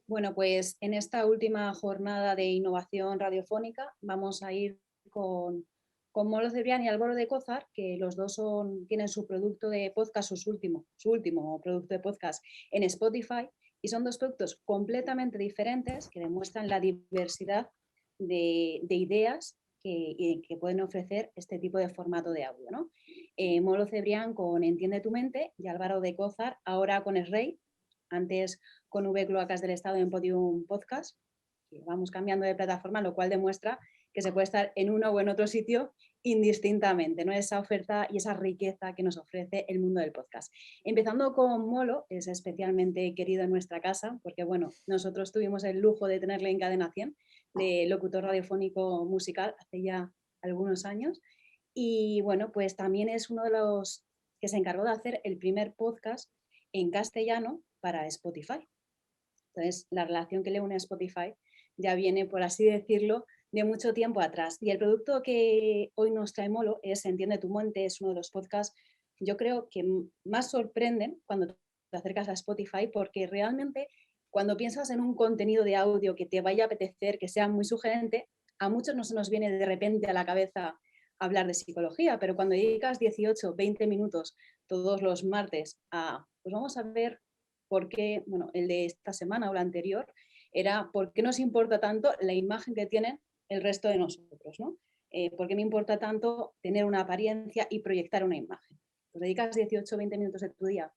Bueno, pues en esta última jornada de innovación radiofónica vamos a ir con Molo Cebrián y Álvaro de Cózar, que los dos tienen su producto de podcast, su último producto de podcast en Spotify, y son dos productos completamente diferentes que demuestran la diversidad de ideas que pueden ofrecer este tipo de formato de audio, ¿no? Molo Cebrián con Entiende tu mente y Álvaro de Cózar ahora con El Rey, antes con V Cloacas del Estado en Podium Podcast, que vamos cambiando de plataforma, lo cual demuestra que se puede estar en uno o en otro sitio indistintamente, ¿no? Esa oferta y esa riqueza que nos ofrece el mundo del podcast. Empezando con Molo, es especialmente querido en nuestra casa, porque bueno, nosotros tuvimos el lujo de tenerle en Cadena 100, de locutor radiofónico musical, hace ya algunos años, y bueno, pues también es uno de los que se encargó de hacer el primer podcast en castellano para Spotify. Entonces, la relación que le une a Spotify ya viene, por así decirlo, de mucho tiempo atrás. Y el producto que hoy nos trae Molo es Entiende tu mente, es uno de los podcasts, yo creo que más sorprenden cuando te acercas a Spotify, porque realmente cuando piensas en un contenido de audio que te vaya a apetecer, que sea muy sugerente, a muchos no se nos viene de repente a la cabeza hablar de psicología, pero cuando dedicas 18, 20 minutos todos los martes a, pues vamos a ver por qué, bueno, el de esta semana o la anterior, era por qué nos importa tanto la imagen que tienen el resto de nosotros, ¿no? ¿Por qué me importa tanto tener una apariencia y proyectar una imagen? Pues dedicas 18 o 20 minutos de tu día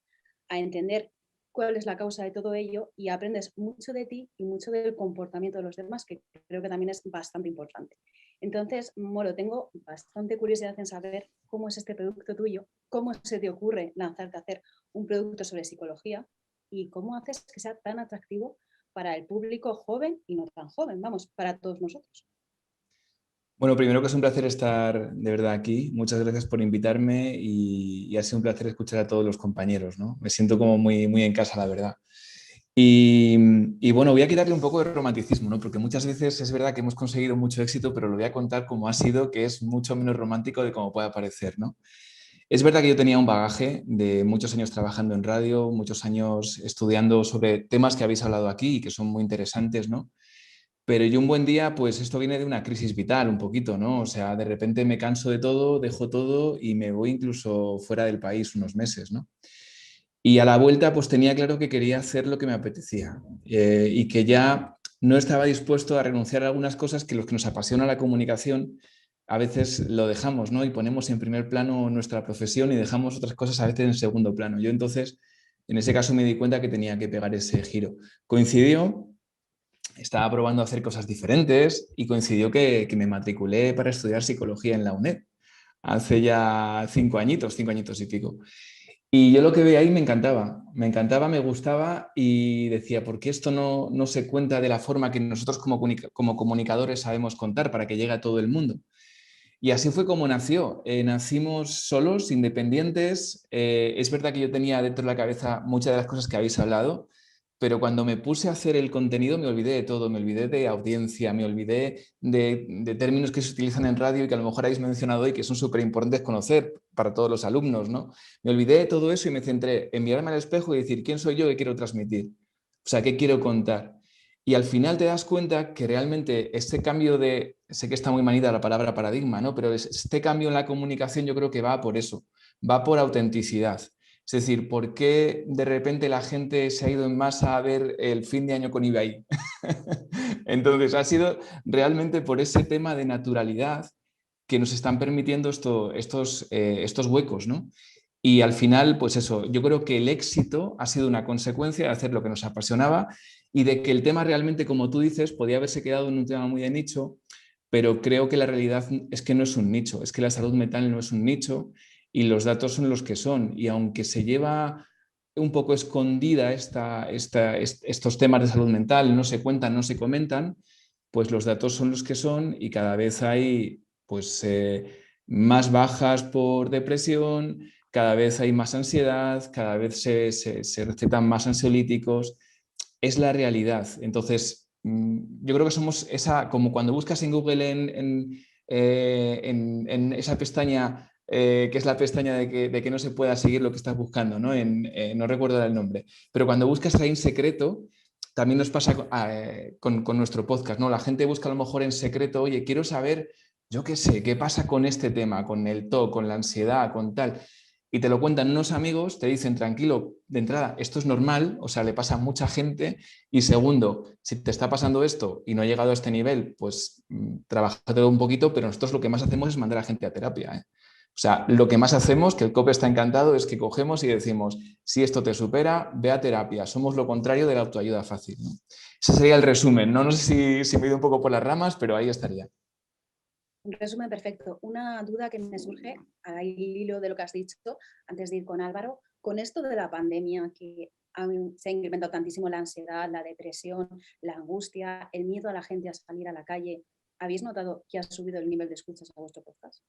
a entender cuál es la causa de todo ello y aprendes mucho de ti y mucho del comportamiento de los demás, que creo que también es bastante importante. Entonces, Moro, tengo bastante curiosidad en saber cómo es este producto tuyo, cómo se te ocurre lanzarte a hacer un producto sobre psicología y cómo haces que sea tan atractivo para el público joven y no tan joven, vamos, para todos nosotros. Bueno, primero que es un placer estar de verdad aquí. Muchas gracias por invitarme y ha sido un placer escuchar a todos los compañeros, ¿no? Me siento como muy, muy en casa, la verdad. Y bueno, voy a quitarle un poco de romanticismo, ¿no? Porque muchas veces es verdad que hemos conseguido mucho éxito, pero lo voy a contar como ha sido, que es mucho menos romántico de cómo puede parecer, ¿no? Es verdad que yo tenía un bagaje de muchos años trabajando en radio, muchos años estudiando sobre temas que habéis hablado aquí y que son muy interesantes, ¿no? Pero yo un buen día, pues esto viene de una crisis vital un poquito, ¿no? O sea, de repente me canso de todo, dejo todo y me voy incluso fuera del país unos meses, ¿no? Y a la vuelta, pues tenía claro que quería hacer lo que me apetecía y que ya no estaba dispuesto a renunciar a algunas cosas que los que nos apasiona la comunicación a veces lo dejamos, ¿no? Y ponemos en primer plano nuestra profesión y dejamos otras cosas a veces en segundo plano. Yo entonces, en ese caso, me di cuenta que tenía que pegar ese giro. Coincidió, estaba probando a hacer cosas diferentes y coincidió que me matriculé para estudiar psicología en la UNED hace ya 5 añitos y pico. Y yo lo que veía ahí me encantaba, me gustaba y decía, ¿por qué esto no se cuenta de la forma que nosotros como comunicadores sabemos contar para que llegue a todo el mundo? Y así fue como nació. Nacimos solos, independientes. Es verdad que yo tenía dentro de la cabeza muchas de las cosas que habéis hablado, pero cuando me puse a hacer el contenido me olvidé de todo, me olvidé de audiencia, me olvidé de términos que se utilizan en radio y que a lo mejor habéis mencionado hoy que son súper importantes conocer para todos los alumnos, ¿no? Me olvidé de todo eso y me centré en mirarme al espejo y decir, ¿quién soy yo? ¿Qué quiero transmitir? O sea, ¿qué quiero contar? Y al final te das cuenta que realmente este cambio de, sé que está muy manida la palabra paradigma, ¿no? Pero este cambio en la comunicación yo creo que va por eso, va por autenticidad. Es decir, ¿por qué de repente la gente se ha ido en masa a ver el fin de año con Ibai? Entonces, ha sido realmente por ese tema de naturalidad que nos están permitiendo estos huecos, ¿no? Y al final, pues eso, yo creo que el éxito ha sido una consecuencia de hacer lo que nos apasionaba y de que el tema realmente, como tú dices, podía haberse quedado en un tema muy de nicho, pero creo que la realidad es que no es un nicho, es que la salud mental no es un nicho y los datos son los que son. Y aunque se lleva un poco escondida estos temas de salud mental, no se cuentan, no se comentan, pues los datos son los que son y cada vez hay pues, más bajas por depresión, cada vez hay más ansiedad, cada vez se recetan más ansiolíticos. Es la realidad. Entonces, yo creo que somos esa, como cuando buscas en Google en esa pestaña, que es la pestaña de que no se pueda seguir lo que estás buscando, ¿no? No recuerdo el nombre, pero cuando buscas ahí en secreto, también nos pasa con nuestro podcast, ¿no? La gente busca a lo mejor en secreto, oye, quiero saber, yo qué sé, qué pasa con este tema, con el TOC, con la ansiedad, con tal. Y te lo cuentan unos amigos, te dicen, tranquilo, de entrada, esto es normal, o sea, le pasa a mucha gente. Y segundo, si te está pasando esto y no ha llegado a este nivel, pues trabájate un poquito, pero nosotros lo que más hacemos es mandar a gente a terapia, ¿eh? O sea, lo que más hacemos, que el COPE está encantado, es que cogemos y decimos, si esto te supera, ve a terapia. Somos lo contrario de la autoayuda fácil, ¿no? Ese sería el resumen. No sé si me he ido un poco por las ramas, pero ahí estaría. Un resumen perfecto. Una duda que me surge al hilo de lo que has dicho antes de ir con Álvaro, con esto de la pandemia que se ha incrementado tantísimo la ansiedad, la depresión, la angustia, el miedo a la gente a salir a la calle. ¿Habéis notado que ha subido el nivel de escuchas a vuestro podcast?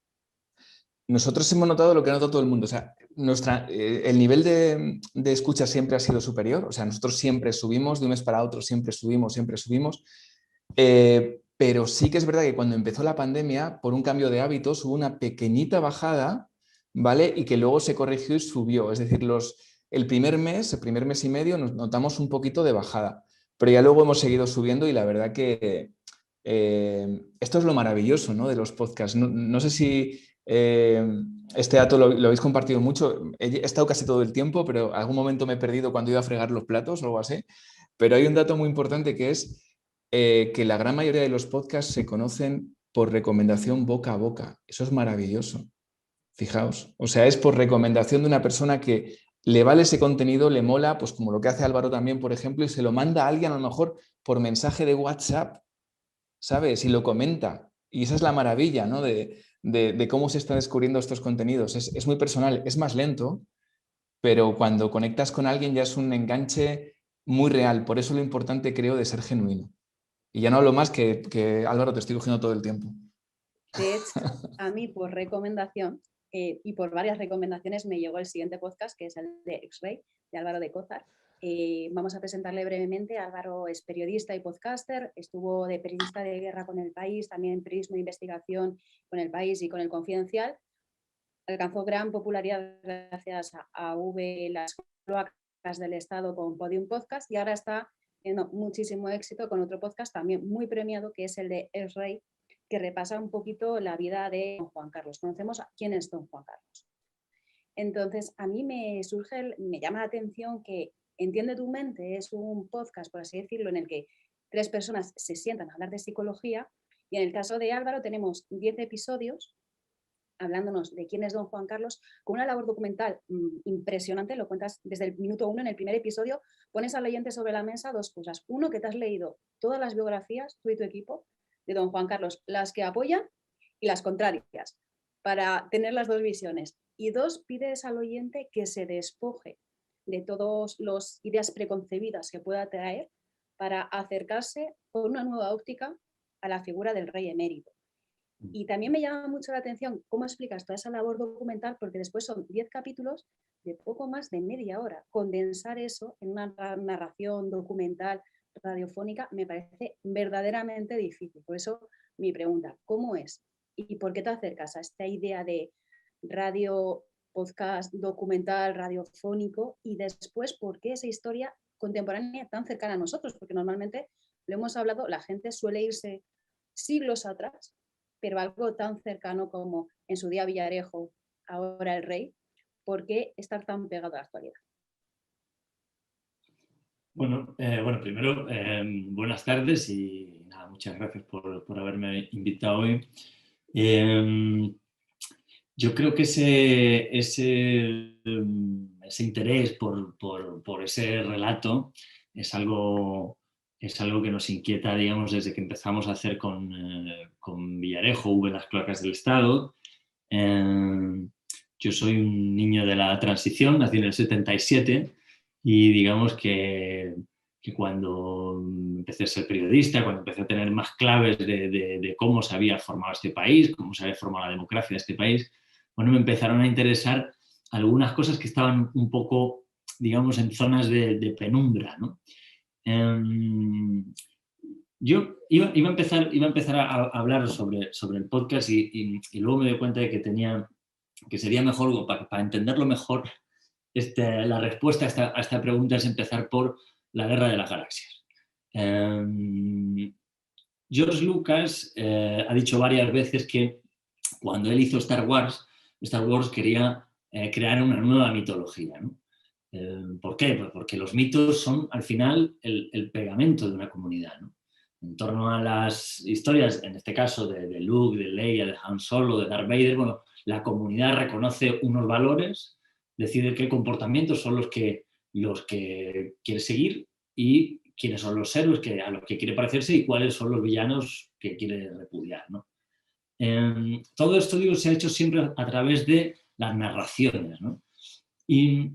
Nosotros hemos notado lo que ha notado todo el mundo. O sea, el nivel de escucha siempre ha sido superior. O sea, nosotros siempre subimos, de un mes para otro siempre subimos, siempre subimos. Pero sí que es verdad que cuando empezó la pandemia, por un cambio de hábitos, hubo una pequeñita bajada, ¿vale? Y que luego se corrigió y subió. Es decir, el primer mes y medio, nos notamos un poquito de bajada. Pero ya luego hemos seguido subiendo y la verdad que esto es lo maravilloso, ¿no?, de los podcasts. No sé si este dato lo habéis compartido mucho. He estado casi todo el tiempo, pero algún momento me he perdido cuando iba a fregar los platos o algo así. Pero hay un dato muy importante que es que la gran mayoría de los podcasts se conocen por recomendación boca a boca. Eso es maravilloso. Fijaos. O sea, es por recomendación de una persona que le vale ese contenido, le mola, pues como lo que hace Álvaro también, por ejemplo, y se lo manda a alguien a lo mejor por mensaje de WhatsApp, ¿sabes? Y lo comenta. Y esa es la maravilla, ¿no?, de cómo se están descubriendo estos contenidos. Es muy personal, es más lento, pero cuando conectas con alguien ya es un enganche muy real. Por eso lo importante, creo, de ser genuino. Y ya no hablo más que Álvaro, te estoy cogiendo todo el tiempo. De hecho, a mí por recomendación y por varias recomendaciones me llegó el siguiente podcast, que es el de X-Ray, de Álvaro de Cózar. Vamos a presentarle brevemente. Álvaro es periodista y podcaster, estuvo de periodista de guerra con El País, también periodismo de investigación con El País y con El Confidencial. Alcanzó gran popularidad gracias a V, las cloacas del Estado con Podium Podcast, y ahora está teniendo muchísimo éxito con otro podcast también muy premiado, que es el de X-Ray, que repasa un poquito la vida de don Juan Carlos. Conocemos quién es don Juan Carlos. Entonces, a mí me llama la atención que Entiende tu mente es un podcast, por así decirlo, en el que 3 personas se sientan a hablar de psicología, y en el caso de Álvaro tenemos 10 episodios hablándonos de quién es don Juan Carlos, con una labor documental impresionante. Lo cuentas desde el minuto 1, en el primer episodio, pones al oyente sobre la mesa 2 cosas. Uno, que te has leído todas las biografías, tú y tu equipo, de don Juan Carlos, las que apoyan y las contrarias, para tener las 2 visiones. Y 2, pides al oyente que se despoje de todas las ideas preconcebidas que pueda traer para acercarse con una nueva óptica a la figura del rey emérito. Y también me llama mucho la atención cómo explicas toda esa labor documental, porque después son 10 capítulos de poco más de media hora. Condensar eso en una narración documental radiofónica me parece verdaderamente difícil. Por eso mi pregunta, ¿cómo es? ¿Y por qué te acercas a esta idea de radio, podcast, documental, radiofónico? Y después, ¿por qué esa historia contemporánea tan cercana a nosotros? Porque normalmente, lo hemos hablado, la gente suele irse siglos atrás, pero algo tan cercano como en su día Villarejo, ahora el rey, ¿por qué estar tan pegado a la actualidad? Bueno, primero, buenas tardes y nada, muchas gracias por haberme invitado hoy. Yo creo que ese interés por ese relato es algo que nos inquieta, digamos, desde que empezamos a hacer con Villarejo, V, las cloacas del Estado. Yo soy un niño de la transición, nací en el 77, y digamos que cuando empecé a ser periodista, cuando empecé a tener más claves de cómo se había formado este país, cómo se había formado la democracia de este país, bueno, me empezaron a interesar algunas cosas que estaban un poco, digamos, en zonas de penumbra, ¿no? Yo iba a empezar a hablar sobre el podcast y luego me di cuenta de que sería mejor, para entenderlo mejor, la respuesta a esta pregunta es empezar por la Guerra de las Galaxias. George Lucas ha dicho varias veces que cuando él hizo Star Wars quería crear una nueva mitología, ¿no? ¿Por qué? Pues porque los mitos son al final el pegamento de una comunidad, ¿no? En torno a las historias, en este caso de Luke, de Leia, de Han Solo, de Darth Vader, bueno, la comunidad reconoce unos valores, decide qué comportamientos son los que quiere seguir y quiénes son los héroes a los que quiere parecerse y cuáles son los villanos que quiere repudiar, ¿no? Todo esto, digo, se ha hecho siempre a través de las narraciones, ¿no? Y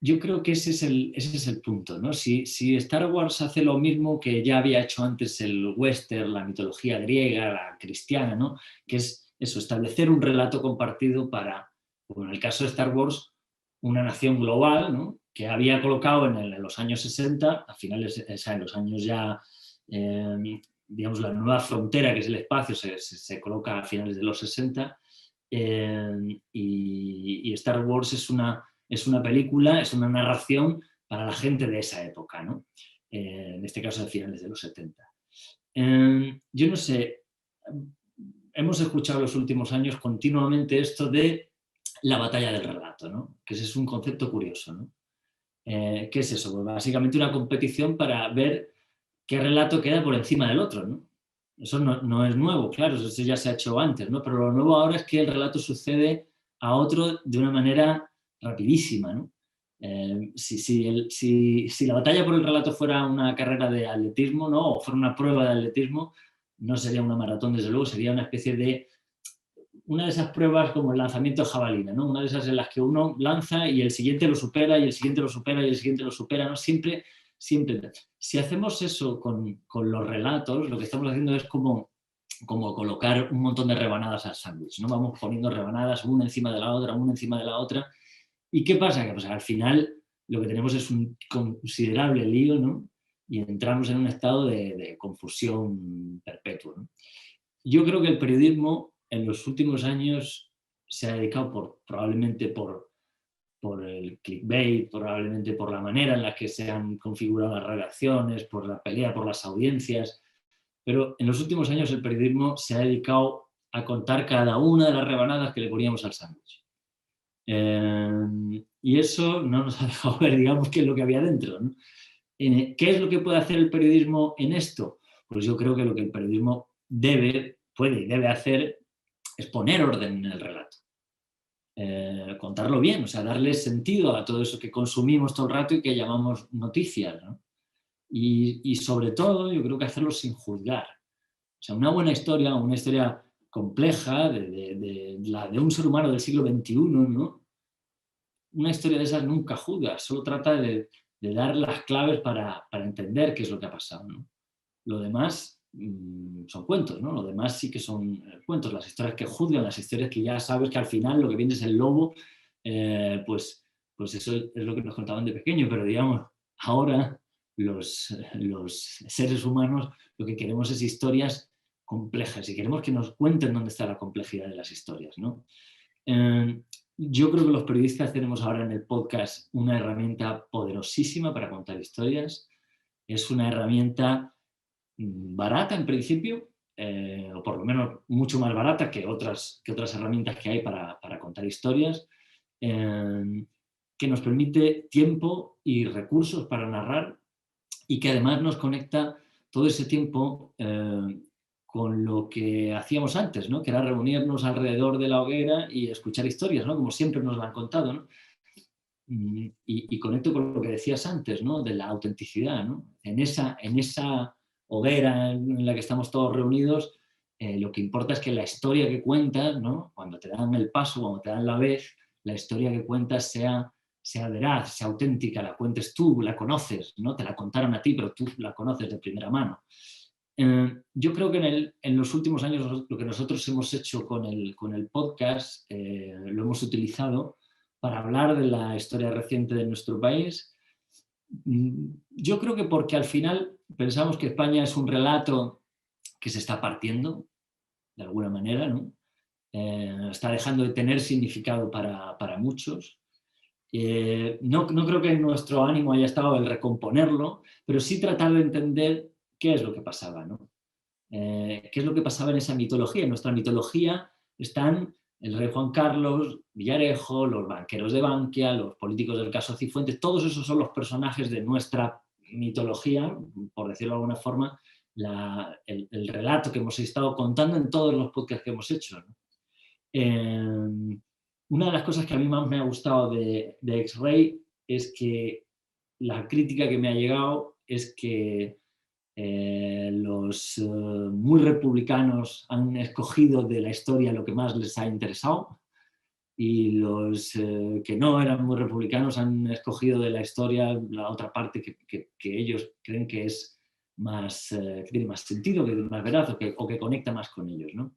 yo creo que ese es el punto, ¿no? Si Star Wars hace lo mismo que ya había hecho antes el western, la mitología griega, la cristiana, ¿no? Que es eso, establecer un relato compartido para, como en el caso de Star Wars, una nación global, ¿no? Que había colocado en los años 60, a finales, o sea, en los años ya, digamos, la nueva frontera que es el espacio se coloca a finales de los 60, y Star Wars es una película, es una narración para la gente de esa época, ¿no? En este caso de finales de los 70. Yo no sé, hemos escuchado en los últimos años continuamente esto de la batalla del relato, ¿no? Que ese es un concepto curioso, ¿no? ¿Qué es eso? Pues básicamente una competición para ver qué relato queda por encima del otro, ¿no? Eso no es nuevo, claro, eso ya se ha hecho antes, ¿no? Pero lo nuevo ahora es que el relato sucede a otro de una manera rapidísima, ¿no? Si la batalla por el relato fuera una carrera de atletismo, ¿no? O fuera una prueba de atletismo, no sería una maratón, desde luego, sería una especie de una de esas pruebas como el lanzamiento de jabalina, ¿no? Una de esas en las que uno lanza y el siguiente lo supera y el siguiente lo supera y el siguiente lo supera, ¿no? Siempre. Si hacemos eso con los relatos, lo que estamos haciendo es como colocar un montón de rebanadas al sándwich, ¿no? Vamos poniendo rebanadas una encima de la otra, una encima de la otra. ¿Y qué pasa? Que pues, al final lo que tenemos es un considerable lío, ¿no? Y entramos en un estado de confusión perpetua, ¿no? Yo creo que el periodismo en los últimos años se ha dedicado probablemente por el clickbait, probablemente por la manera en la que se han configurado las redacciones, por la pelea por las audiencias, pero en los últimos años el periodismo se ha dedicado a contar cada una de las rebanadas que le poníamos al sándwich. Y eso no nos ha dejado ver, digamos, qué es lo que había dentro, ¿no? ¿Qué es lo que puede hacer el periodismo en esto? Pues yo creo que lo que el periodismo puede y debe hacer es poner orden en el relato. Contarlo bien, o sea, darle sentido a todo eso que consumimos todo el rato y que llamamos noticias, ¿no? Y sobre todo, yo creo que hacerlo sin juzgar. O sea, una buena historia, una historia compleja de un ser humano del siglo XXI, ¿no? Una historia de esas nunca juzga, solo trata de dar las claves para entender qué es lo que ha pasado, ¿no? Lo demás son cuentos, ¿no? Lo demás sí que son cuentos, las historias que juzgan, las historias que ya sabes que al final lo que viene es el lobo, pues eso es lo que nos contaban de pequeño, pero digamos, ahora los seres humanos lo que queremos es historias complejas y queremos que nos cuenten dónde está la complejidad de las historias, ¿no? Yo creo que los periodistas tenemos ahora en el podcast una herramienta poderosísima para contar historias. Es una herramienta barata en principio, o por lo menos mucho más barata que otras herramientas que hay para contar historias, que nos permite tiempo y recursos para narrar y que además nos conecta todo ese tiempo con lo que hacíamos antes, ¿no? Que era reunirnos alrededor de la hoguera y escuchar historias, ¿no? Como siempre nos lo han contado, ¿no? Y conecto con lo que decías antes, ¿no? De la autenticidad, ¿no? En esa hoguera en la que estamos todos reunidos, lo que importa es que la historia que cuentas, ¿no? Cuando te dan el paso, cuando te dan la vez, la historia que cuentas sea veraz, sea auténtica, la cuentes tú, la conoces, ¿no? Te la contaron a ti, pero tú la conoces de primera mano. Yo creo que en los últimos años lo que nosotros hemos hecho con el podcast lo hemos utilizado para hablar de la historia reciente de nuestro país. Yo creo que porque al final pensamos que España es un relato que se está partiendo, de alguna manera, ¿no? Está dejando de tener significado para muchos. No creo que nuestro ánimo haya estado el recomponerlo, pero sí tratar de entender qué es lo que pasaba, ¿no? ¿Qué es lo que pasaba en esa mitología? En nuestra mitología están el rey Juan Carlos, Villarejo, los banqueros de Bankia, los políticos del caso Cifuentes, todos esos son los personajes de nuestra mitología, por decirlo de alguna forma, el relato que hemos estado contando en todos los podcasts que hemos hecho, ¿no? Una de las cosas que a mí más me ha gustado de X-Ray es que la crítica que me ha llegado es que los muy republicanos han escogido de la historia lo que más les ha interesado y los que no eran muy republicanos han escogido de la historia la otra parte que ellos creen que es más, que tiene más sentido, que es más veraz o que conecta más con ellos, ¿no?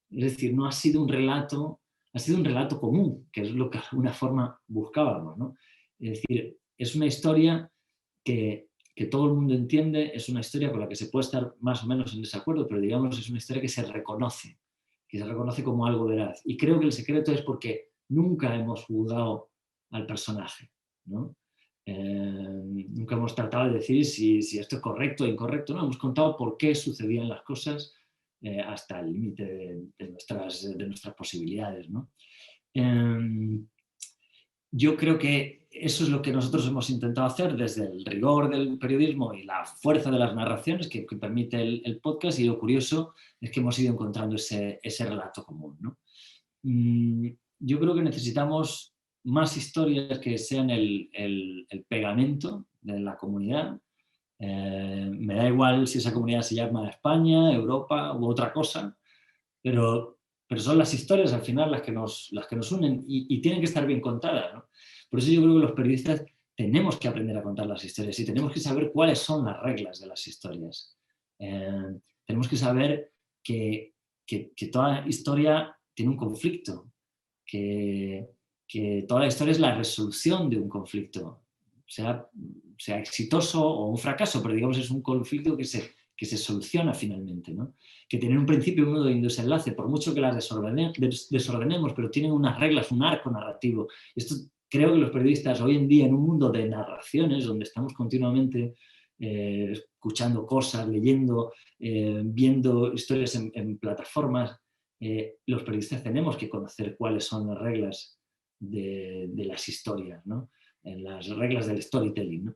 Es decir, no ha sido un relato, ha sido un relato común, que es lo que de alguna forma buscábamos, ¿no? Es decir, es una historia que todo el mundo entiende, es una historia con la que se puede estar más o menos en desacuerdo, pero digamos es una historia que se reconoce como algo veraz. Y creo que el secreto es porque nunca hemos juzgado al personaje, ¿no? Nunca hemos tratado de decir si esto es correcto o incorrecto, no, hemos contado por qué sucedían las cosas hasta el límite de nuestras posibilidades, ¿no? Yo creo que eso es lo que nosotros hemos intentado hacer desde el rigor del periodismo y la fuerza de las narraciones que permite el podcast, y lo curioso es que hemos ido encontrando ese relato común, ¿no? Yo creo que necesitamos más historias que sean el pegamento de la comunidad. Me da igual si esa comunidad se llama España, Europa u otra cosa, pero son las historias al final las que nos unen y tienen que estar bien contadas, ¿no? Por eso yo creo que los periodistas tenemos que aprender a contar las historias y tenemos que saber cuáles son las reglas de las historias. Tenemos que saber que toda historia tiene un conflicto, que toda la historia es la resolución de un conflicto, sea exitoso o un fracaso, pero digamos es un conflicto que se soluciona finalmente, ¿no? Que tienen un principio, un nudo y un desenlace, por mucho que las desordenemos, pero tienen unas reglas, un arco narrativo. Esto creo que los periodistas hoy en día, en un mundo de narraciones, donde estamos continuamente escuchando cosas, leyendo, viendo historias en plataformas, los periodistas tenemos que conocer cuáles son las reglas de las historias, ¿no? Las reglas del storytelling, ¿no?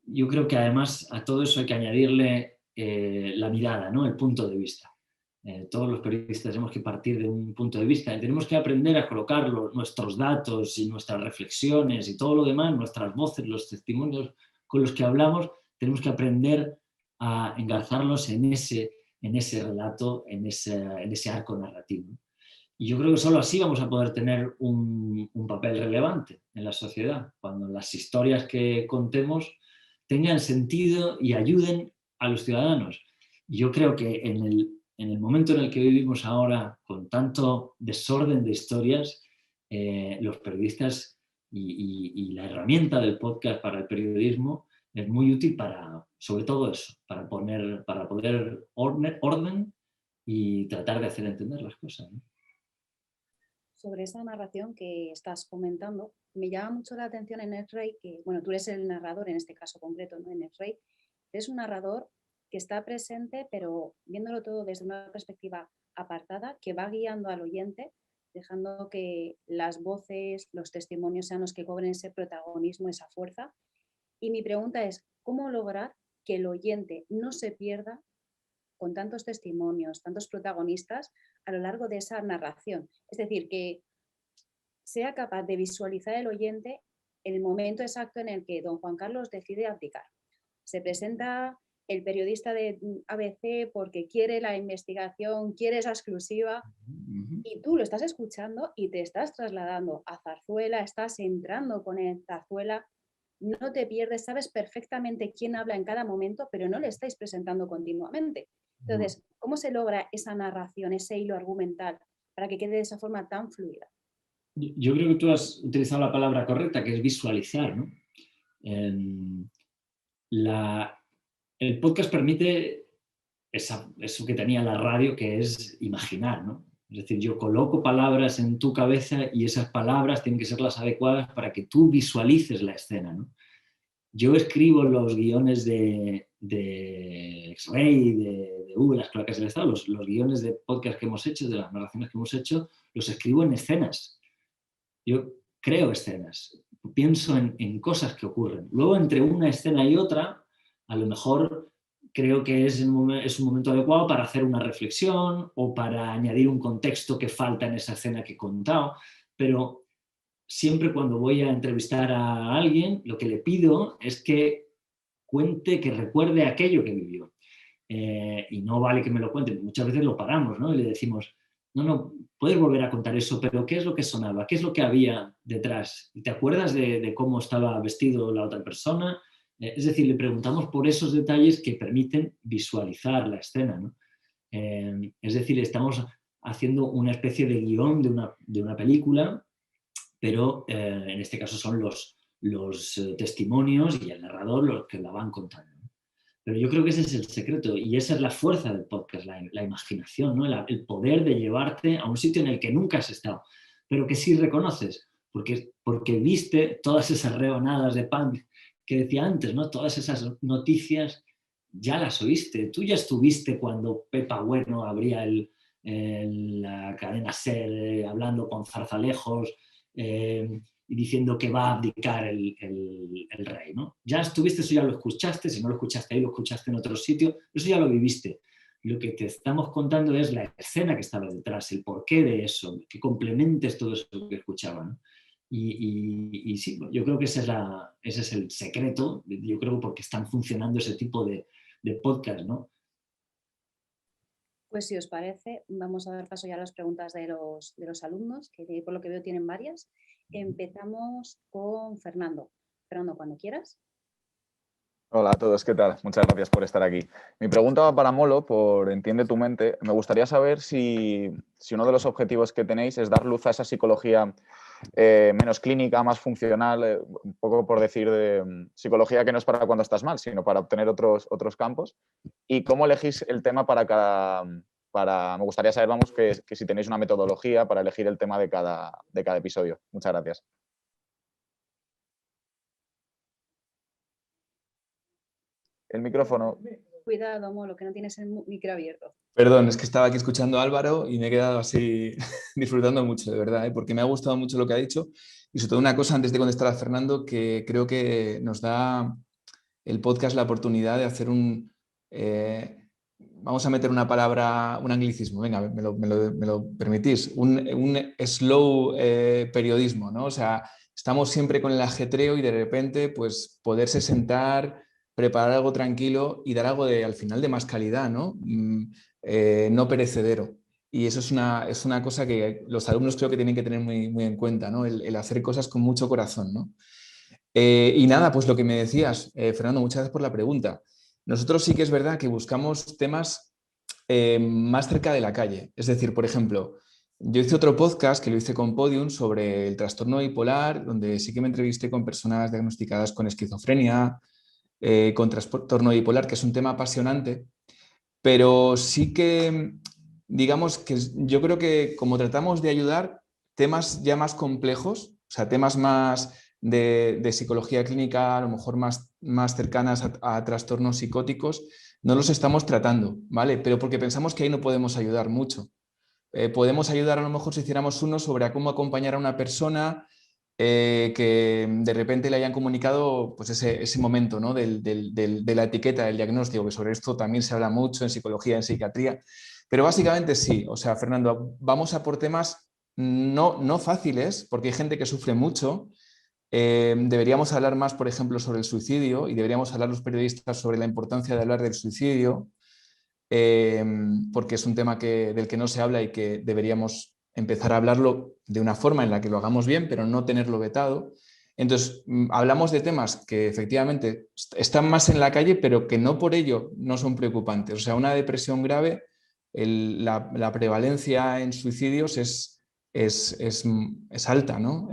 Yo creo que además a todo eso hay que añadirle la mirada, ¿no? El punto de vista. Todos los periodistas tenemos que partir de un punto de vista y tenemos que aprender a colocar nuestros datos y nuestras reflexiones y todo lo demás, nuestras voces, los testimonios con los que hablamos, tenemos que aprender a engarzarlos en ese relato, en ese arco narrativo. Y yo creo que solo así vamos a poder tener un papel relevante en la sociedad, cuando las historias que contemos tengan sentido y ayuden a los ciudadanos. Yo creo que en el momento en el que vivimos ahora, con tanto desorden de historias, los periodistas y la herramienta del podcast para el periodismo es muy útil para, sobre todo eso, para poder orden y tratar de hacer entender las cosas, ¿no? Sobre esa narración que estás comentando, me llama mucho la atención en X-Ray que, bueno, tú eres el narrador en este caso concreto, ¿no? En X-Ray, eres un narrador que está presente, pero viéndolo todo desde una perspectiva apartada, que va guiando al oyente, dejando que las voces, los testimonios sean los que cobren ese protagonismo, esa fuerza. Y mi pregunta es, ¿cómo lograr que el oyente no se pierda con tantos testimonios, tantos protagonistas a lo largo de esa narración? Es decir, que sea capaz de visualizar el oyente el momento exacto en el que don Juan Carlos decide abdicar. Se presenta el periodista de ABC porque quiere la investigación, quiere esa exclusiva, y tú lo estás escuchando y te estás trasladando a Zarzuela, estás entrando con el Zarzuela, no te pierdes, sabes perfectamente quién habla en cada momento, pero no le estáis presentando continuamente. Entonces, ¿cómo se logra esa narración, ese hilo argumental, para que quede de esa forma tan fluida? Yo creo que tú has utilizado la palabra correcta, que es visualizar, ¿no? El podcast permite eso que tenía la radio, que es imaginar, ¿no? Es decir, yo coloco palabras en tu cabeza y esas palabras tienen que ser las adecuadas para que tú visualices la escena, ¿no? Yo escribo los guiones de X-Ray, de V, las cloacas del Estado, los guiones de podcast que hemos hecho, de las narraciones que hemos hecho, los escribo en escenas. Yo creo escenas, pienso en cosas que ocurren. Luego, entre una escena y otra, a lo mejor creo que es un momento adecuado para hacer una reflexión o para añadir un contexto que falta en esa escena que he contado, pero siempre cuando voy a entrevistar a alguien, lo que le pido es que cuente, que recuerde aquello que vivió. Y no vale que me lo cuente, muchas veces lo paramos, ¿no? Y le decimos, no, puedes volver a contar eso, pero ¿qué es lo que sonaba? ¿Qué es lo que había detrás? ¿Te acuerdas de cómo estaba vestido la otra persona? Es decir, le preguntamos por esos detalles que permiten visualizar la escena, ¿no? Es decir, estamos haciendo una especie de guión de una película, pero en este caso son los testimonios y el narrador los que la van contando. Pero yo creo que ese es el secreto y esa es la fuerza del podcast, la imaginación, ¿no? El poder de llevarte a un sitio en el que nunca has estado, pero que sí reconoces, porque viste todas esas rebanadas de pan que decía antes, ¿no? Todas esas noticias ya las oíste. Tú ya estuviste cuando Pepa Bueno abría la cadena SER hablando con Zarzalejos, y diciendo que va a abdicar el rey, ¿no? Ya estuviste, eso ya lo escuchaste, si no lo escuchaste ahí, lo escuchaste en otro sitio, eso ya lo viviste. Lo que te estamos contando es la escena que estaba detrás, el porqué de eso, que complementes todo eso que escuchaban, ¿no? Y sí, yo creo que ese es el secreto, yo creo, porque están funcionando ese tipo de podcast, ¿no? Pues si os parece, vamos a dar paso ya a las preguntas de los alumnos, que por lo que veo tienen varias. Empezamos con Fernando. Fernando, cuando quieras. Hola a todos, ¿qué tal? Muchas gracias por estar aquí. Mi pregunta va para Molo, por Entiende tu mente. Me gustaría saber si uno de los objetivos que tenéis es dar luz a esa psicología menos clínica, más funcional, un poco por decir de psicología que no es para cuando estás mal, sino para obtener otros campos. ¿Y cómo elegís el tema para cada... me gustaría saber, vamos, que si tenéis una metodología para elegir el tema de cada episodio. Muchas gracias. El micrófono. Cuidado, Molo, que no tienes el micro abierto. Perdón, es que estaba aquí escuchando a Álvaro y me he quedado así disfrutando mucho, de verdad, porque me ha gustado mucho lo que ha dicho. Y sobre todo una cosa, antes de contestar a Fernando, que creo que nos da el podcast la oportunidad de hacer vamos a meter una palabra, un anglicismo, venga, me lo permitís, un slow periodismo, ¿no? O sea, estamos siempre con el ajetreo y de repente, pues, poderse sentar, preparar algo tranquilo y dar algo al final de más calidad, ¿no? No perecedero. Y eso es una cosa que los alumnos creo que tienen que tener muy, muy en cuenta, ¿no? El hacer cosas con mucho corazón, ¿no? Y nada, pues lo que me decías, Fernando, muchas gracias por la pregunta. Nosotros sí que es verdad que buscamos temas más cerca de la calle. Es decir, por ejemplo, yo hice otro podcast que lo hice con Podium sobre el trastorno bipolar, donde sí que me entrevisté con personas diagnosticadas con esquizofrenia, con trastorno bipolar, que es un tema apasionante, pero sí que, digamos que yo creo que como tratamos de ayudar temas ya más complejos, o sea, temas más de psicología clínica, a lo mejor más cercanas a trastornos psicóticos, no los estamos tratando, ¿vale? Pero porque pensamos que ahí no podemos ayudar mucho. Podemos ayudar a lo mejor si hiciéramos uno sobre cómo acompañar a una persona que de repente le hayan comunicado pues ese momento, ¿no? de la etiqueta del diagnóstico, que sobre esto también se habla mucho en psicología, en psiquiatría. Pero básicamente sí, o sea, Fernando, vamos a por temas no fáciles, porque hay gente que sufre mucho. Deberíamos hablar más, por ejemplo, sobre el suicidio y deberíamos hablar los periodistas sobre la importancia de hablar del suicidio, porque es un tema del que no se habla y que deberíamos empezar a hablarlo de una forma en la que lo hagamos bien, pero no tenerlo vetado. Entonces, hablamos de temas que efectivamente están más en la calle, pero que no por ello no son preocupantes. O sea, una depresión grave, la prevalencia en suicidios es alta, ¿no?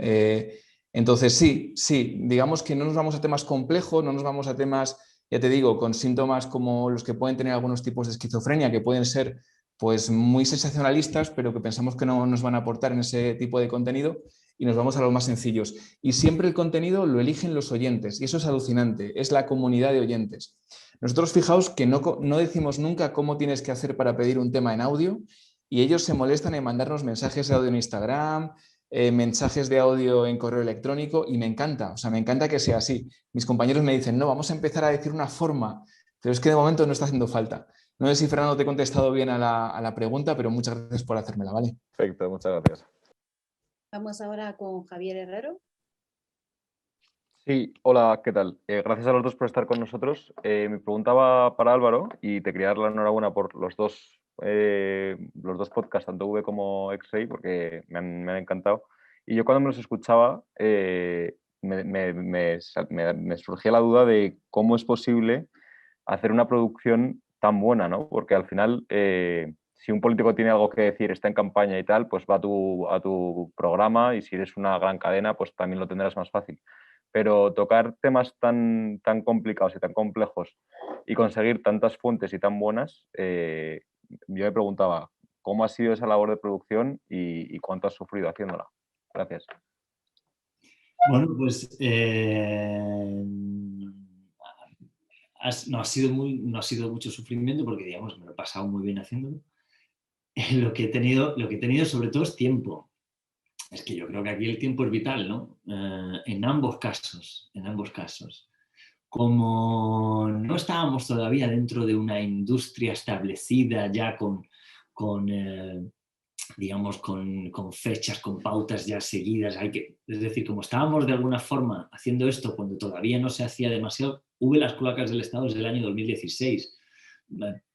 Entonces, sí, digamos que no nos vamos a temas complejos, no nos vamos a temas, ya te digo, con síntomas como los que pueden tener algunos tipos de esquizofrenia, que pueden ser pues muy sensacionalistas, pero que pensamos que no nos van a aportar en ese tipo de contenido, y nos vamos a los más sencillos. Y siempre el contenido lo eligen los oyentes, y eso es alucinante, es la comunidad de oyentes. Nosotros, fijaos que no decimos nunca cómo tienes que hacer para pedir un tema en audio, y ellos se molestan en mandarnos mensajes de audio en Instagram, mensajes de audio en correo electrónico, y me encanta, o sea, me encanta que sea así. Mis compañeros me dicen, no, vamos a empezar a decir una forma, pero es que de momento no está haciendo falta. No sé si, Fernando, te he contestado bien a la pregunta, pero muchas gracias por hacérmela, ¿vale? Perfecto, muchas gracias. Vamos ahora con Javier Herrero. Sí, hola, ¿qué tal? Gracias a los dos por estar con nosotros. Mi pregunta va para Álvaro y te quería dar la enhorabuena por los dos podcasts, tanto V como X-Ray, porque me han encantado. Y yo cuando me los escuchaba me surgía la duda de cómo es posible hacer una producción tan buena, ¿no? Porque al final, si un político tiene algo que decir, está en campaña y tal, pues va a tu programa, y si eres una gran cadena, pues también lo tendrás más fácil. Pero tocar temas tan complicados y tan complejos y conseguir tantas fuentes y tan buenas, yo me preguntaba, ¿cómo ha sido esa labor de producción y cuánto has sufrido haciéndola? Gracias. Bueno, pues no ha sido mucho sufrimiento, porque, digamos, me lo he pasado muy bien haciéndolo. Lo que he tenido sobre todo es tiempo. Es que yo creo que aquí el tiempo es vital, ¿no? En ambos casos. Como no estábamos todavía dentro de una industria establecida ya con fechas, con pautas ya seguidas, es decir, como estábamos de alguna forma haciendo esto cuando todavía no se hacía demasiado, las cloacas del Estado desde el año 2016.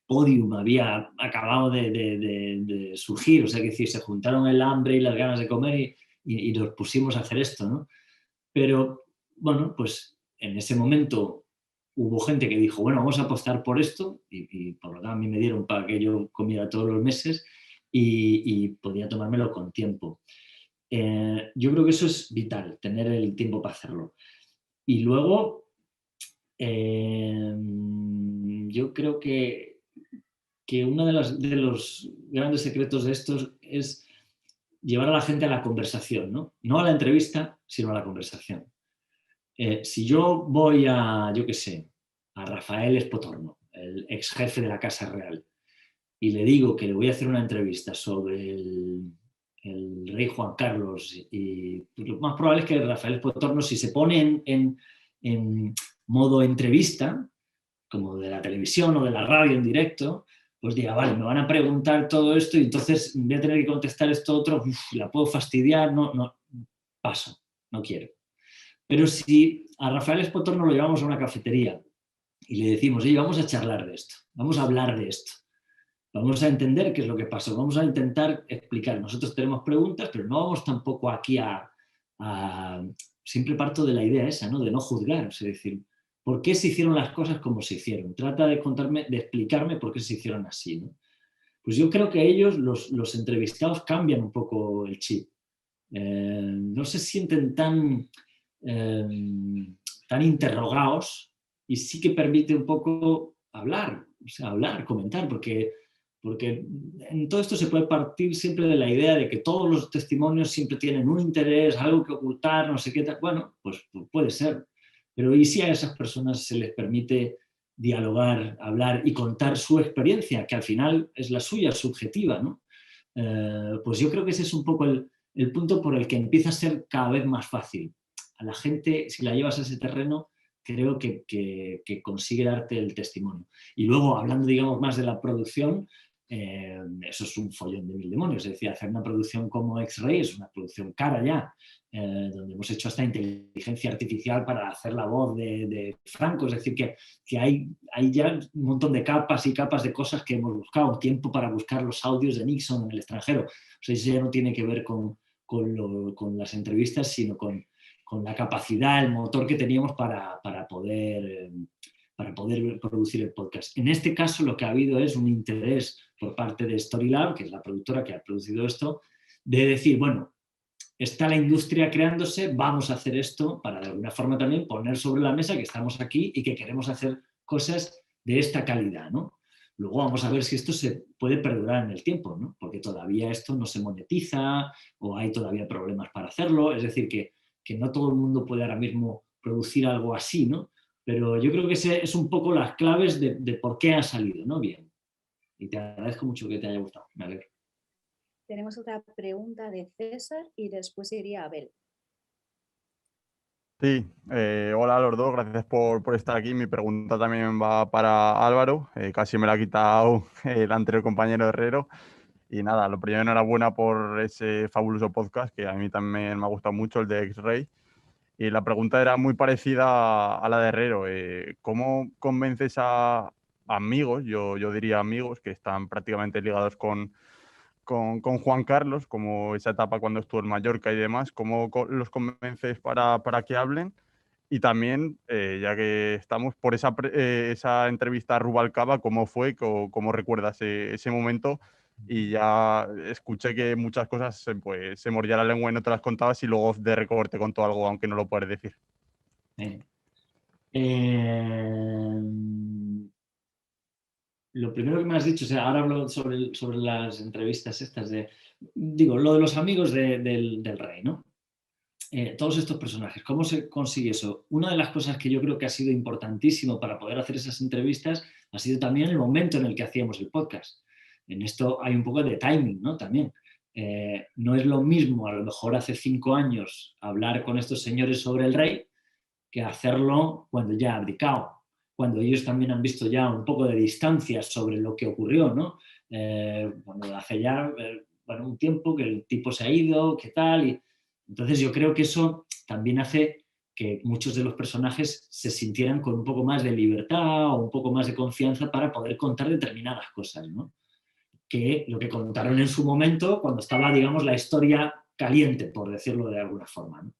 Podium había acabado de surgir, o sea, que se juntaron el hambre y las ganas de comer y nos pusimos a hacer esto, ¿no? Pero, bueno, pues en ese momento hubo gente que dijo, bueno, vamos a apostar por esto, y por lo tanto a mí me dieron para que yo comiera todos los meses y podía tomármelo con tiempo. Yo creo que eso es vital, tener el tiempo para hacerlo. Y luego, yo creo que uno de los grandes secretos de estos es llevar a la gente a la conversación, ¿no? No a la entrevista, sino a la conversación. Si yo voy a Rafael Espotorno, el ex jefe de la Casa Real, y le digo que le voy a hacer una entrevista sobre el rey Juan Carlos, y lo más probable es que Rafael Espotorno, si se pone en modo entrevista, como de la televisión o de la radio en directo, pues diga, vale, me van a preguntar todo esto y entonces voy a tener que contestar esto otro, la puedo fastidiar, no, paso, no quiero. Pero si a Rafael Espotorno lo llevamos a una cafetería y le decimos, oye, vamos a charlar de esto, vamos a hablar de esto, vamos a entender qué es lo que pasó, vamos a intentar explicar. Nosotros tenemos preguntas, pero no vamos tampoco aquí siempre parto de la idea esa, ¿no? De no juzgar, es decir, ¿por qué se hicieron las cosas como se hicieron? Trata de explicarme por qué se hicieron así, ¿no? Pues yo creo que ellos, los entrevistados, cambian un poco el chip. No se sienten tan interrogados, y sí que permite un poco hablar, comentar, porque en todo esto se puede partir siempre de la idea de que todos los testimonios siempre tienen un interés, algo que ocultar, no sé qué tal. Bueno, pues puede ser. Pero ¿y si a esas personas se les permite dialogar, hablar y contar su experiencia, que al final es la suya, subjetiva, ¿no? Pues yo creo que ese es un poco el punto por el que empieza a ser cada vez más fácil. A la gente, si la llevas a ese terreno, creo que consigue darte el testimonio. Y luego, hablando, digamos, más de la producción, eso es un follón de mil demonios. Es decir, hacer una producción como X-Ray es una producción cara ya, donde hemos hecho hasta inteligencia artificial para hacer la voz de Franco. Es decir, que hay ya un montón de capas y capas de cosas que hemos buscado, tiempo para buscar los audios de Nixon en el extranjero. O sea, eso ya no tiene que ver con las entrevistas, sino con la capacidad, el motor que teníamos para poder producir el podcast. En este caso, lo que ha habido es un interés por parte de Storylab, que es la productora que ha producido esto, de decir, bueno, está la industria creándose, vamos a hacer esto para de alguna forma también poner sobre la mesa que estamos aquí y que queremos hacer cosas de esta calidad, ¿no? Luego vamos a ver si esto se puede perdurar en el tiempo, ¿no? Porque todavía esto no se monetiza o hay todavía problemas para hacerlo. Es decir, que no todo el mundo puede ahora mismo producir algo así, ¿no? Pero yo creo que ese es un poco las claves de por qué ha salido, ¿no? Bien. Y te agradezco mucho que te haya gustado. Me alegro. Tenemos otra pregunta de César y después iría Abel. Sí, hola a los dos, gracias por estar aquí. Mi pregunta también va para Álvaro, casi me la ha quitado el anterior compañero Herrero. Y nada, lo primero, enhorabuena por ese fabuloso podcast que a mí también me ha gustado mucho, el de X-Ray. Y la pregunta era muy parecida a la de Herrero. ¿Cómo convences a amigos, yo diría amigos, que están prácticamente ligados con Juan Carlos, como esa etapa cuando estuvo en Mallorca y demás, cómo los convences para que hablen? Y también, ya que estamos por esa entrevista a Rubalcaba, ¿cómo fue? ¿Cómo recuerdas ese momento? Y ya escuché que muchas cosas pues, se mordía la lengua y no te las contabas, y luego de récord te contó algo, aunque no lo puedes decir. Lo primero que me has dicho, o sea, ahora hablo sobre las entrevistas estas digo, lo de los amigos del rey, ¿no? Todos estos personajes, ¿cómo se consigue eso? Una de las cosas que yo creo que ha sido importantísimo para poder hacer esas entrevistas ha sido también el momento en el que hacíamos el podcast. En esto hay un poco de timing, ¿no? También. No es lo mismo, a lo mejor hace 5 años, hablar con estos señores sobre el rey que hacerlo cuando ya ha abdicado, cuando ellos también han visto ya un poco de distancia sobre lo que ocurrió, ¿no? Cuando hace ya un tiempo que el tipo se ha ido, qué tal, y entonces yo creo que eso también hace que muchos de los personajes se sintieran con un poco más de libertad o un poco más de confianza para poder contar determinadas cosas, ¿no? Que lo que contaron en su momento cuando estaba, digamos, la historia caliente, por decirlo de alguna forma, ¿no?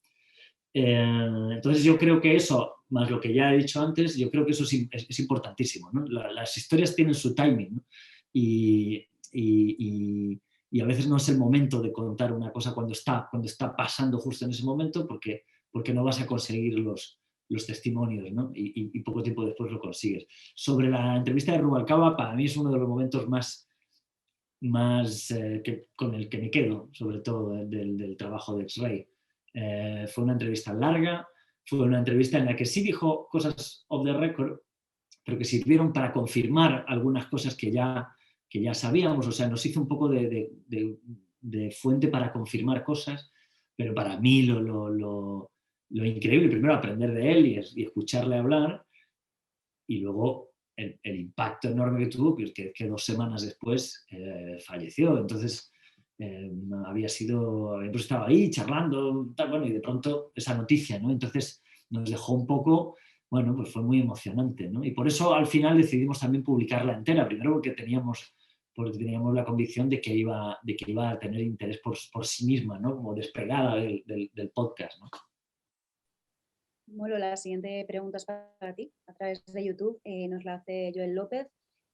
Entonces yo creo que eso, más lo que ya he dicho antes, yo creo que eso es importantísimo, ¿no? Las historias tienen su timing, ¿no? Y a veces no es el momento de contar una cosa cuando está pasando justo en ese momento, porque no vas a conseguir los testimonios, ¿no? Y poco tiempo después lo consigues. Sobre la entrevista de Rubalcaba, para mí es uno de los momentos más con el que me quedo, sobre todo del trabajo de X-Ray. Fue una entrevista larga, fue una entrevista en la que sí dijo cosas off the record, pero que sirvieron para confirmar algunas cosas que ya sabíamos. O sea, nos hizo un poco de fuente para confirmar cosas, pero para mí lo increíble, primero aprender de él y escucharle hablar, y luego el impacto enorme que tuvo, que 2 semanas después falleció. Entonces, habíamos estado ahí charlando, tal, bueno, y de pronto esa noticia, ¿no? Entonces nos dejó un poco, bueno, pues fue muy emocionante, ¿no? Y por eso al final decidimos también publicarla entera, primero porque teníamos la convicción de que iba a tener interés por sí misma, ¿no? Como despegada del podcast, ¿no? Bueno, la siguiente pregunta es para ti, a través de YouTube, nos la hace Joel López.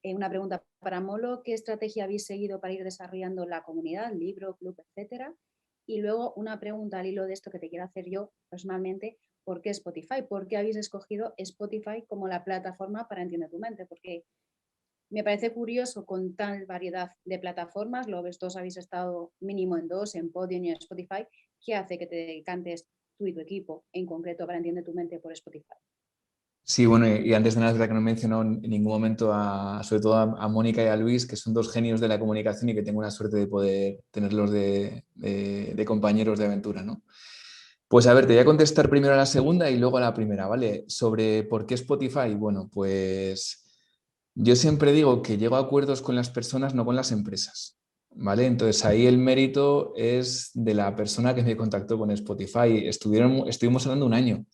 Una pregunta para Molo: ¿qué estrategia habéis seguido para ir desarrollando la comunidad, libro, club, etcétera? Y luego una pregunta al hilo de esto que te quiero hacer yo personalmente: ¿por qué Spotify? ¿Por qué habéis escogido Spotify como la plataforma para Entiende tu Mente? Porque me parece curioso, con tal variedad de plataformas, los dos habéis estado mínimo en 2, en Podium y en Spotify. ¿Qué hace que te decantes tú y tu equipo, en concreto para Entiende tu Mente, por Spotify? Sí, bueno, y antes de nada, es verdad que no he mencionado en ningún momento sobre todo a Mónica y a Luis, que son 2 genios de la comunicación y que tengo la suerte de poder tenerlos de compañeros de aventura, ¿no? Pues a ver, te voy a contestar primero a la segunda y luego a la primera, ¿vale? Sobre por qué Spotify. Bueno, pues yo siempre digo que llego a acuerdos con las personas, no con las empresas, ¿vale? Entonces ahí el mérito es de la persona que me contactó con Spotify. Estuvimos hablando 1 año.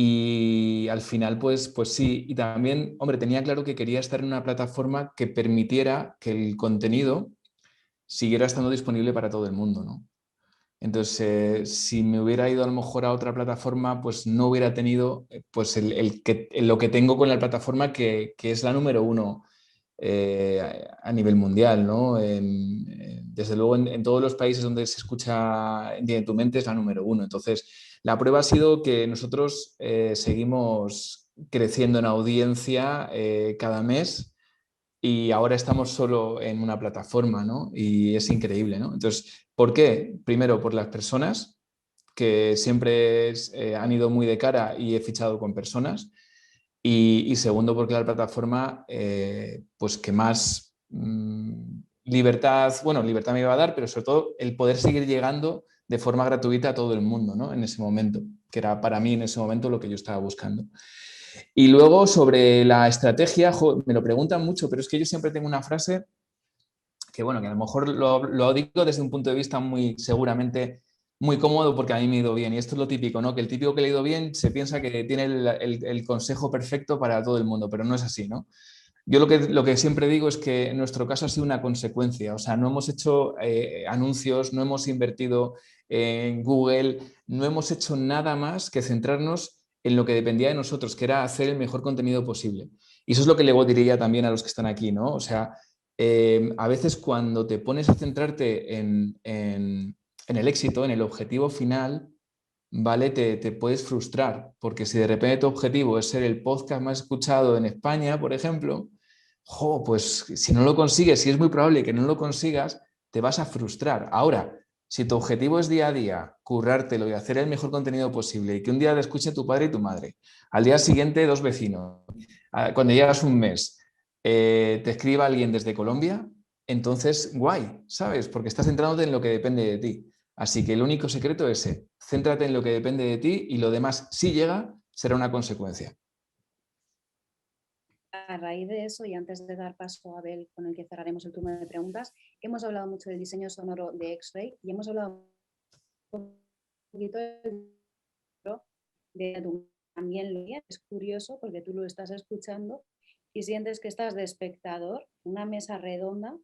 Y al final, pues sí. Y también, hombre, tenía claro que quería estar en una plataforma que permitiera que el contenido siguiera estando disponible para todo el mundo, ¿no? Entonces, si me hubiera ido a lo mejor a otra plataforma, pues no hubiera tenido pues lo que tengo con la plataforma, que es la número 1 a nivel mundial, ¿no? Desde luego, en todos los países donde se escucha Entiende tu Mente, es la número 1. Entonces, la prueba ha sido que nosotros seguimos creciendo en audiencia cada mes, y ahora estamos solo en una plataforma, ¿no? Y es increíble, ¿no? Entonces, ¿por qué? Primero, por las personas, que siempre han ido muy de cara y he fichado con personas. Y segundo, porque la plataforma, pues que más libertad, bueno, libertad me iba a dar, pero sobre todo el poder seguir llegando de forma gratuita a todo el mundo, ¿no? En ese momento, que era para mí en ese momento lo que yo estaba buscando. Y luego sobre la estrategia, me lo preguntan mucho, pero es que yo siempre tengo una frase que, bueno, que a lo mejor lo digo desde un punto de vista muy, seguramente, muy cómodo porque a mí me ha ido bien. Y esto es lo típico, ¿no? Que el típico que le ha ido bien se piensa que tiene el consejo perfecto para todo el mundo, pero no es así, ¿no? Yo lo que siempre digo es que en nuestro caso ha sido una consecuencia, o sea, no hemos hecho anuncios, no hemos invertido en Google, no hemos hecho nada más que centrarnos en lo que dependía de nosotros, que era hacer el mejor contenido posible. Y eso es lo que luego diría también a los que están aquí, ¿no? O sea, a veces cuando te pones a centrarte en el éxito, en el objetivo final, ¿vale? Te puedes frustrar, porque si de repente tu objetivo es ser el podcast más escuchado en España, por ejemplo, pues si no lo consigues, si es muy probable que no lo consigas, te vas a frustrar. Ahora, si tu objetivo es día a día, currártelo y hacer el mejor contenido posible y que un día te escuche tu padre y tu madre, al día siguiente 2 vecinos, cuando llegas un mes, te escriba alguien desde Colombia, entonces guay, ¿sabes? Porque estás centrándote en lo que depende de ti. Así que el único secreto es ese, céntrate en lo que depende de ti y lo demás, si llega, será una consecuencia. A raíz de eso, y antes de dar paso a Abel, con el que cerraremos el turno de preguntas, hemos hablado mucho del diseño sonoro de X-Ray y hemos hablado un poquito de tu también lo es curioso porque tú lo estás escuchando y sientes que estás de espectador, una mesa redonda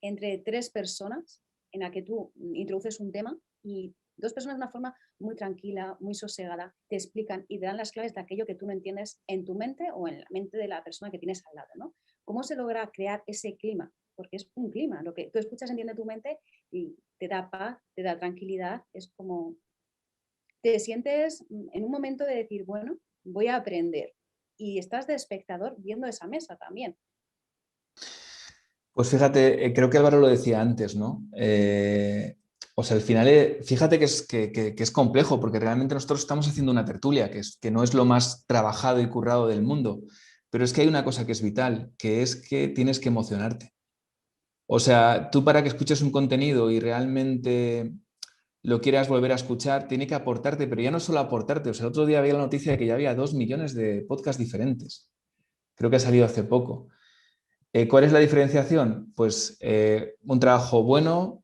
entre 3 personas en la que tú introduces un tema y 2 personas de una forma muy tranquila, muy sosegada, te explican y te dan las claves de aquello que tú no entiendes en tu mente o en la mente de la persona que tienes al lado, ¿no? ¿Cómo se logra crear ese clima? Porque es un clima, lo que tú escuchas entiende tu mente y te da paz, te da tranquilidad, es como te sientes en un momento de decir, bueno, voy a aprender y estás de espectador viendo esa mesa también. Pues fíjate, creo que Álvaro lo decía antes, ¿no? O sea, al final, fíjate que es complejo, porque realmente nosotros estamos haciendo una tertulia, que no es lo más trabajado y currado del mundo, pero es que hay una cosa que es vital, que es que tienes que emocionarte. O sea, tú para que escuches un contenido y realmente lo quieras volver a escuchar, tiene que aportarte, pero ya no solo aportarte. O sea, el otro día había la noticia de que ya había 2 millones de podcasts diferentes. Creo que ha salido hace poco. ¿Cuál es la diferenciación? Pues un trabajo bueno,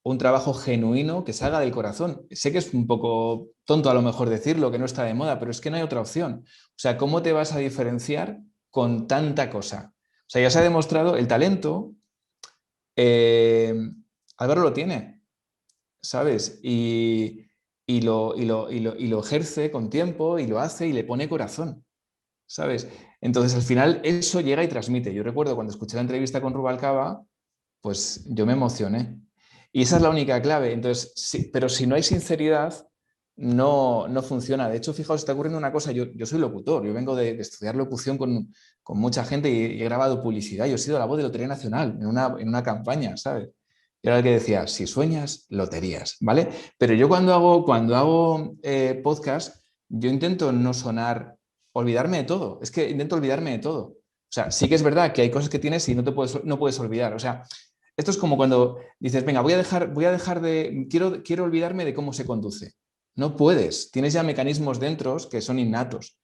un trabajo genuino que salga del corazón. Sé que es un poco tonto a lo mejor decirlo, que no está de moda, pero es que no hay otra opción. O sea, ¿cómo te vas a diferenciar con tanta cosa? O sea, ya se ha demostrado el talento. Álvaro lo tiene, ¿sabes? Y lo ejerce con tiempo y lo hace y le pone corazón, ¿sabes? Entonces, al final, eso llega y transmite. Yo recuerdo cuando escuché la entrevista con Rubalcaba, pues yo me emocioné. Y esa es la única clave. Entonces, sí, pero si no hay sinceridad, no funciona. De hecho, fijaos, está ocurriendo una cosa. Yo soy locutor, yo vengo de estudiar locución con mucha gente y he grabado publicidad. Yo he sido la voz de Lotería Nacional en una campaña, ¿sabes? Y era el que decía, si sueñas, loterías, ¿vale? Pero yo cuando hago podcast, yo intento no sonar, olvidarme de todo. Es que intento olvidarme de todo. O sea, sí que es verdad que hay cosas que tienes y no puedes olvidar. O sea, esto es como cuando dices, venga, quiero olvidarme de cómo se conduce. No puedes, tienes ya mecanismos dentro que son innatos,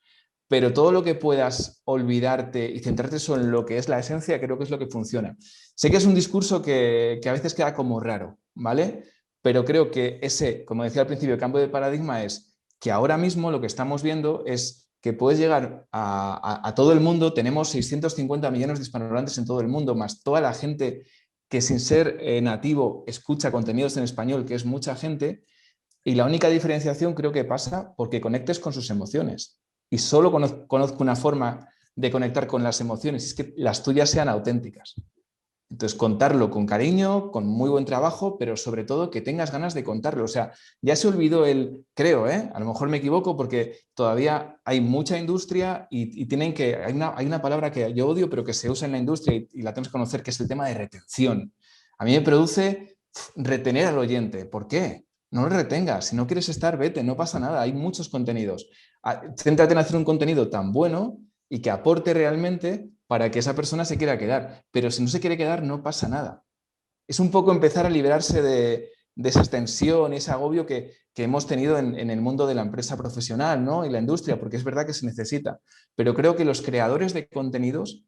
pero todo lo que puedas olvidarte y centrarte solo en lo que es la esencia, creo que es lo que funciona. Sé que es un discurso que a veces queda como raro, ¿vale? Pero creo que ese, como decía al principio, el cambio de paradigma es que ahora mismo lo que estamos viendo es que puedes llegar a todo el mundo. Tenemos 650 millones de hispanohablantes en todo el mundo, más toda la gente que sin ser nativo escucha contenidos en español, que es mucha gente, y la única diferenciación creo que pasa porque conectes con sus emociones. Y solo conozco una forma de conectar con las emociones, es que las tuyas sean auténticas. Entonces, contarlo con cariño, con muy buen trabajo, pero sobre todo que tengas ganas de contarlo. O sea, ya se olvidó creo, a lo mejor me equivoco porque todavía hay mucha industria y tienen que, hay una palabra que yo odio, pero que se usa en la industria y la tenemos que conocer, que es el tema de retención. A mí me produce retener al oyente. ¿Por qué? No lo retengas. Si no quieres estar, vete, no pasa nada. Hay muchos contenidos. Céntrate en hacer un contenido tan bueno y que aporte realmente para que esa persona se quiera quedar. Pero si no se quiere quedar, no pasa nada. Es un poco empezar a liberarse de esa tensión y ese agobio que hemos tenido en el mundo de la empresa profesional, ¿no? Y la industria, porque es verdad que se necesita. Pero creo que los creadores de contenidos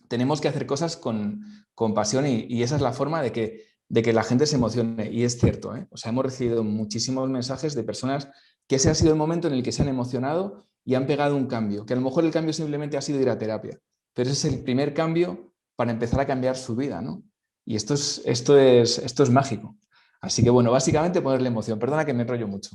tenemos que hacer cosas con pasión y esa es la forma de que la gente se emocione. Y es cierto, ¿eh? O sea, hemos recibido muchísimos mensajes de personas que ese ha sido el momento en el que se han emocionado y han pegado un cambio, que a lo mejor el cambio simplemente ha sido ir a terapia, pero ese es el primer cambio para empezar a cambiar su vida, ¿no? Y esto es mágico. Así que, bueno, básicamente ponerle emoción. Perdona que me enrollo mucho.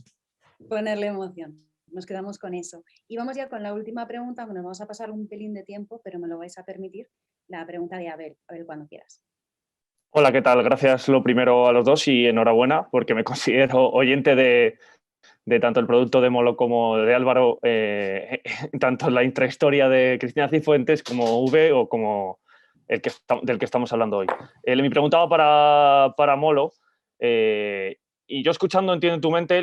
Ponerle emoción. Nos quedamos con eso. Y vamos ya con la última pregunta, que nos vamos a pasar un pelín de tiempo, pero me lo vais a permitir. La pregunta de Abel cuando quieras. Hola, ¿qué tal? Gracias lo primero a los dos y enhorabuena porque me considero oyente de tanto el producto de Molo como de Álvaro, tanto la intrahistoria de Cristina Cifuentes como V o como del que estamos hablando hoy. Mi pregunta va para Molo y yo escuchando Entiende tu mente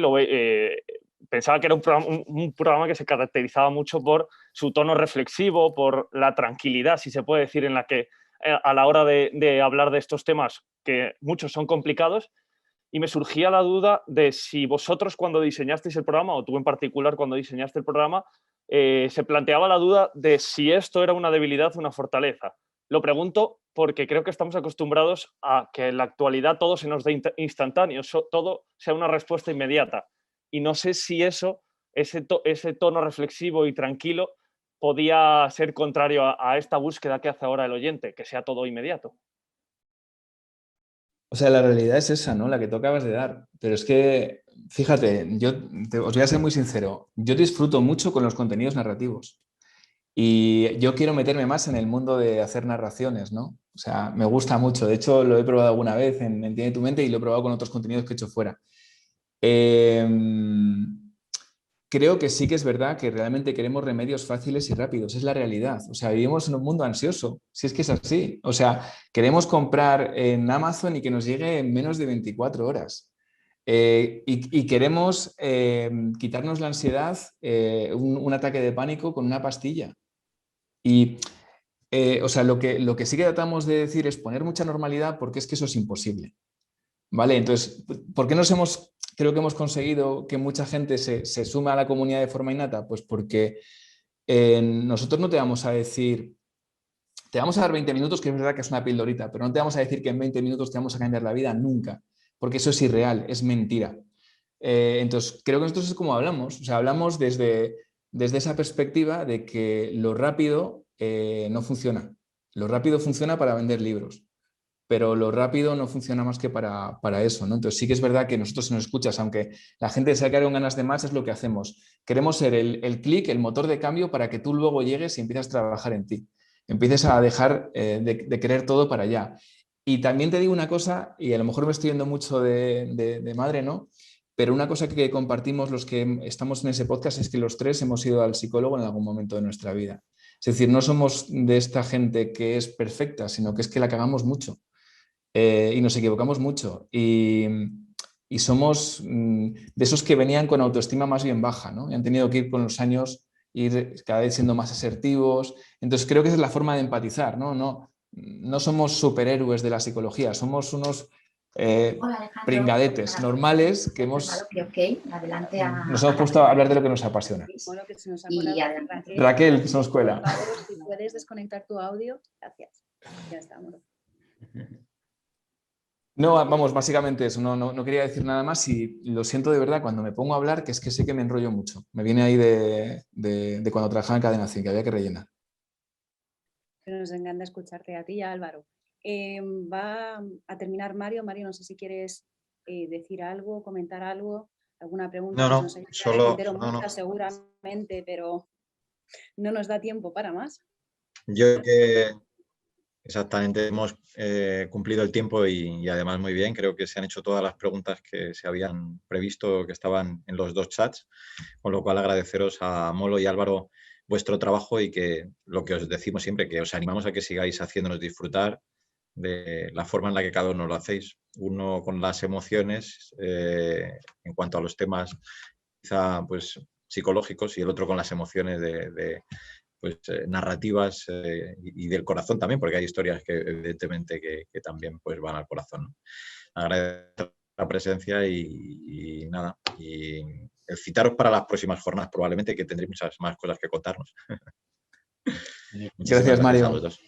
pensaba que era un programa que se caracterizaba mucho por su tono reflexivo, por la tranquilidad, si se puede decir, en la que a la hora de hablar de estos temas, que muchos son complicados, y me surgía la duda de si vosotros cuando diseñasteis el programa, o tú en particular cuando diseñaste el programa, se planteaba la duda de si esto era una debilidad o una fortaleza. Lo pregunto porque creo que estamos acostumbrados a que en la actualidad todo se nos dé instantáneo, todo sea una respuesta inmediata. Y no sé si ese tono reflexivo y tranquilo podía ser contrario a esta búsqueda que hace ahora el oyente, que sea todo inmediato. O sea, la realidad es esa, ¿no? La que tú acabas de dar. Pero es que, fíjate, os voy a ser muy sincero. Yo disfruto mucho con los contenidos narrativos. Y yo quiero meterme más en el mundo de hacer narraciones, ¿no? O sea, me gusta mucho. De hecho, lo he probado alguna vez en Entiende tu mente y lo he probado con otros contenidos que he hecho fuera. Creo que sí que es verdad que realmente queremos remedios fáciles y rápidos, es la realidad. O sea, vivimos en un mundo ansioso, si es que es así. O sea, queremos comprar en Amazon y que nos llegue en menos de 24 horas. Y queremos quitarnos la ansiedad, un ataque de pánico con una pastilla. Y, o sea, lo que sí que tratamos de decir es poner mucha normalidad porque es que eso es imposible. ¿Vale? Entonces, ¿por qué creo que hemos conseguido que mucha gente se sume a la comunidad de forma innata? Pues porque nosotros no te vamos a decir, te vamos a dar 20 minutos, que es verdad que es una pildorita, pero no te vamos a decir que en 20 minutos te vamos a cambiar la vida nunca, porque eso es irreal, es mentira. Entonces, creo que nosotros es como hablamos, o sea, hablamos desde esa perspectiva de que lo rápido no funciona. Lo rápido funciona para vender libros, pero lo rápido no funciona más que para eso, ¿no? Entonces sí que es verdad que nosotros si nos escuchas, aunque la gente se quede con ganas de más, es lo que hacemos. Queremos ser el clic, el motor de cambio para que tú luego llegues y empieces a trabajar en ti. Empieces a dejar de querer todo para allá. Y también te digo una cosa, y a lo mejor me estoy yendo mucho de madre, ¿no? Pero una cosa que compartimos los que estamos en ese podcast es que los tres hemos ido al psicólogo en algún momento de nuestra vida. Es decir, no somos de esta gente que es perfecta, sino que es que la cagamos mucho. Y nos equivocamos mucho y somos de esos que venían con autoestima más bien baja, ¿no? Y han tenido que ir con los años, ir cada vez siendo más asertivos. Entonces creo que esa es la forma de empatizar, ¿no? No somos superhéroes de la psicología, somos unos pringadetes normales que nos hemos puesto a hablar de lo que nos apasiona. Bueno, que se nos ha colado Raquel, se nos cuela. Por favor, si puedes desconectar tu audio, gracias. Ya estamos. No, vamos, básicamente eso, no quería decir nada más y lo siento de verdad cuando me pongo a hablar, que es que sé que me enrollo mucho. Me viene ahí de cuando trabajaba en Cadena 100, que había que rellenar. Nos encanta escucharte a ti y a Álvaro. Va a terminar Mario. Mario, no sé si quieres decir algo, comentar algo, alguna pregunta. No, Pues solo... muchas, seguramente, pero no nos da tiempo para más. Yo Exactamente, hemos cumplido el tiempo y además muy bien. Creo que se han hecho todas las preguntas que se habían previsto, que estaban en los 2 chats, con lo cual agradeceros a Molo y Álvaro vuestro trabajo y que lo que os decimos siempre, que os animamos a que sigáis haciéndonos disfrutar de la forma en la que cada uno lo hacéis. Uno con las emociones en cuanto a los temas quizá pues psicológicos y el otro con las emociones narrativas y del corazón también, porque hay historias que evidentemente que también pues van al corazón, ¿no? Agradecer la presencia y nada, y citaros para las próximas jornadas probablemente, que tendréis muchas más cosas que contarnos. Gracias, Mario. A los dos.